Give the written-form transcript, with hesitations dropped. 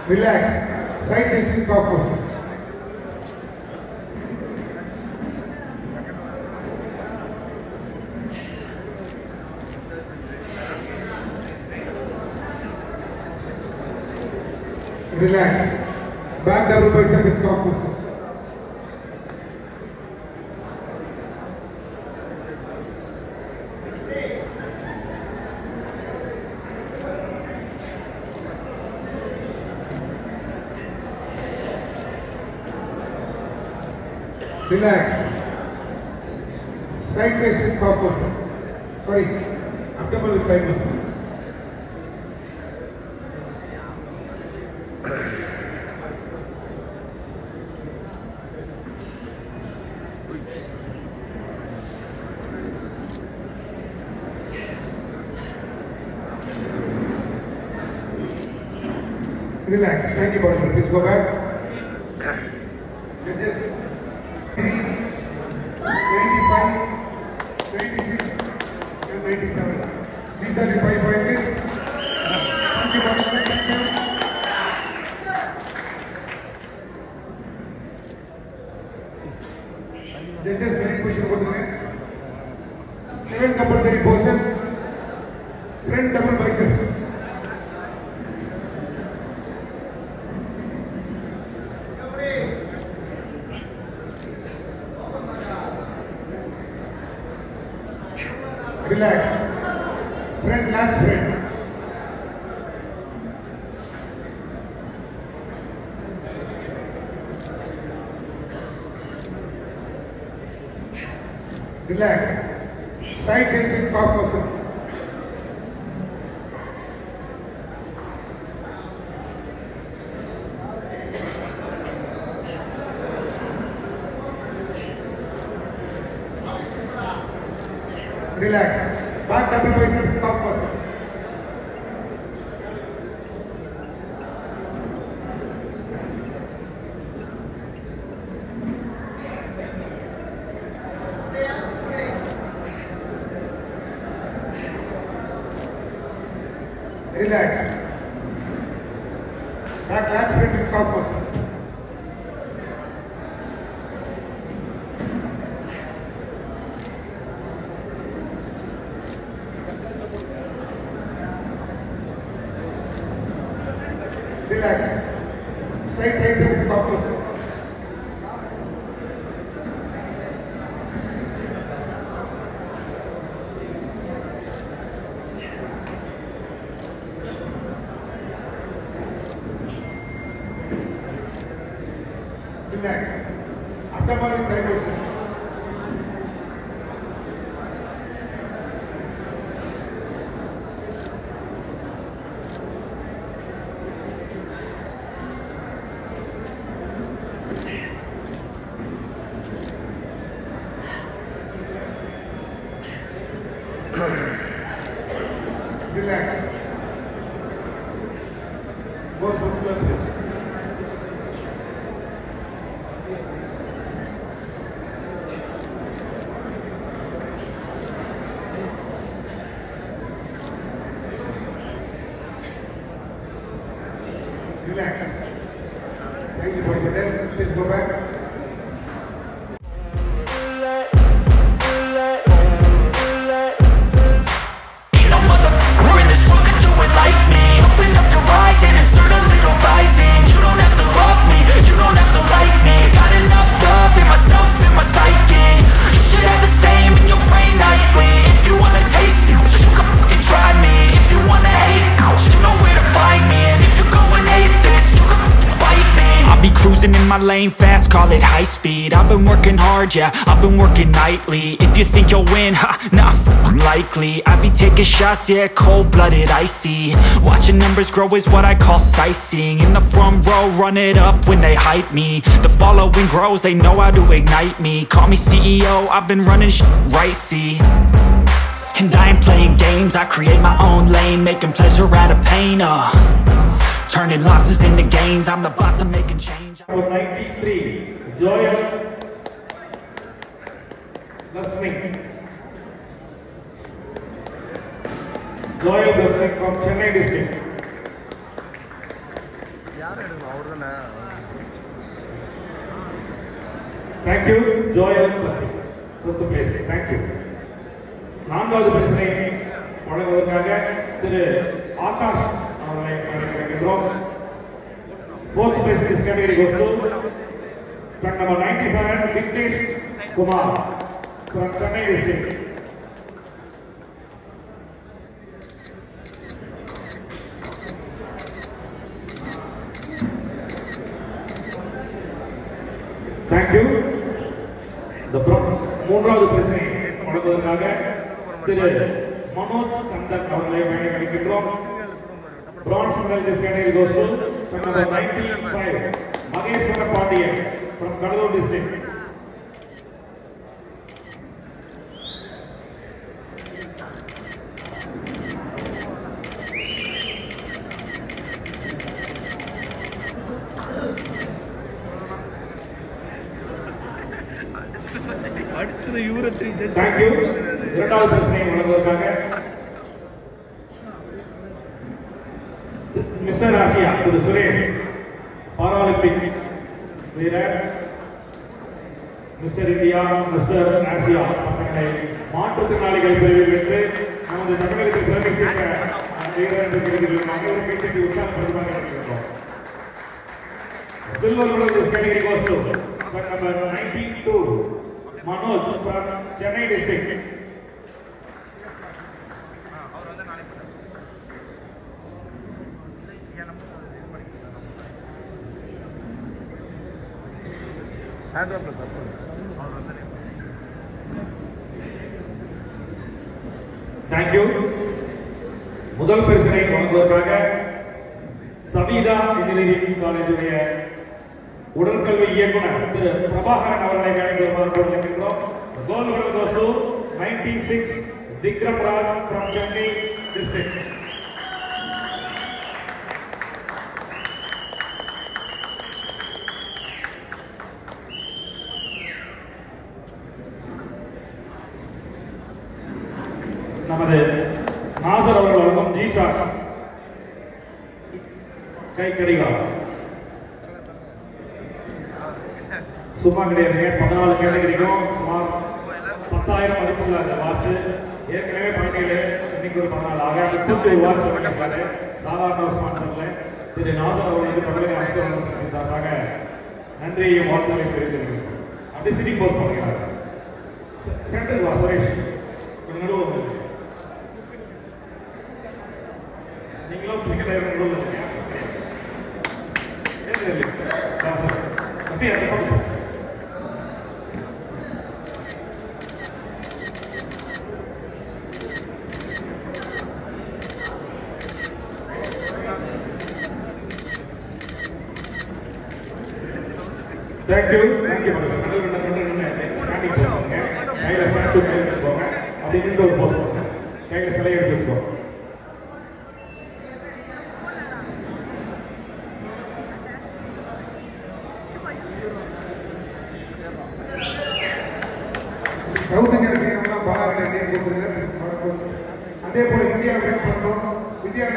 Relax. Side chest with cock muscle. Relax. Back double bicep with cock muscle. Relax. Side chest with cock muscle. Sorry, abdomen with thigh muscle. Relax. Thank you, bodybuilder. Please go back. Judges. 3, 25, 26, and 97. These are the 5-point list. Thank you, bodybuilder. Thank you. Judges, very push over the leg. 7 compulsory poses. Front double biceps. Relax. Front lat spread. Relax. Side chest with cock muscle. Relax. Back double bicep with cock muscle. Relax. Back lat spread with cock muscle. Relax. Side tricep with cock muscle. Relax. Abdomen with thigh muscle. Relax. Most muscular pose. Relax. Thank you, bodybuilder. Please go back. Cruising in my lane fast, call it high speed. I've been working hard, yeah, I've been working nightly. If you think you'll win, ha, nah, likely. I be taking shots, yeah, cold-blooded, icy. Watching numbers grow is what I call sightseeing. In the front row, run it up when they hype me. The following grows, they know how to ignite me. Call me CEO, I've been running shit right, see. And I ain't playing games, I create my own lane, making pleasure out of pain, turning losses into gains, I'm the boss, I'm making change. Number 93, Joel Gusnick. Joel Gusnick from Chennai district. Thank you, Joel Classic. Fourth place. Thank you. நான்காவது பரிசினை வழங்குவதற்காக திரு ஆகாஷ் அவர்களை அழைக்கின்றோம். Fourth place in this category goes to truck number 97, Vignesh Kumar from Chennai district. Thank you. மூன்றாவது பரிசினை வழங்குவதற்காக திரு மனோஜ் கந்தன் அவர்களை அழைக்கின்றோம். Bronze medal in this category goes to truck number 95, Mageshwara Pandiyan from Kadalur district. Thank you. இரண்டாவது பரிசினை வழங்குவதற்காக mister Asia திரு Suresh Paralympic வீரர், mister India, mister Asia பட்டங்களை மாற்றுத்திறனாளிகள் பிரிவில் வென்று நமது தமிழகத்தில் பெருமை சேர்க்க வீரர் என்று கிடைக்கிறது. அனைவரும் மீட்டு உற்சாகப்படுத்துவாங்க. Silver medal this category goes to truck number 92, Manoj from Chennai district. Thank you. முதல் பரிசினை வழங்குவதற்காக சவீதா இன்ஜினியரிங் காலேஜ் உடைய உடற்கல்வி இயக்குனர் திரு பிரபாகரன் அவர்களை அழைக்கின்றோம். Gold medal goes to 96, Vikram Raj from Chennai district. நமது நாசர் அவர்கள் வழங்கும் ஜி ஷாட்ஸ் கை கடிகாரம் சும்மா கிடையாதுங்க. 14 கேட்டகரிக்கும் சுமார் 10,000 மதிப்புள்ள அந்த வாட்ச் ஏற்கனவே பதினேழு, இன்னைக்கு ஒரு 14 ஆக 31 வாட்ச் வழங்கப்பட்டாரு. சாதாரண ஸ்பான்சர்ல திரு நாசர் அவர்களுக்கு தமிழக அமைச்சர் சங்கத்தின் சார்பாக நன்றியையும் வாழ்த்துக்களை தெரிவித்திருக்கிறோம். அப்படி சிட்டிங் போஸ்ட் பண்ணுகிறார். சென்ட்ரல் வா சுரேஷ் நடுவில் நீங்களும் பிசிக்கல் நடுவில் அப்படியே அந்த பக்கம். Thank you. Thank you madam. Standing post பண்ணுங்க. கையில ஸ்டாச்சு எடுத்து போங்க. அப்படி நின்று ஒரு போஸ்ட் பண்ணுங்க. கையில சிலை எடுத்து வச்சுக்கோ. சவுத் இந்தியா சைடுலாம் பாராட்டு கொடுத்துருக்காரு. அதே போல இந்தியா வின் பண்ணோம். இந்தியா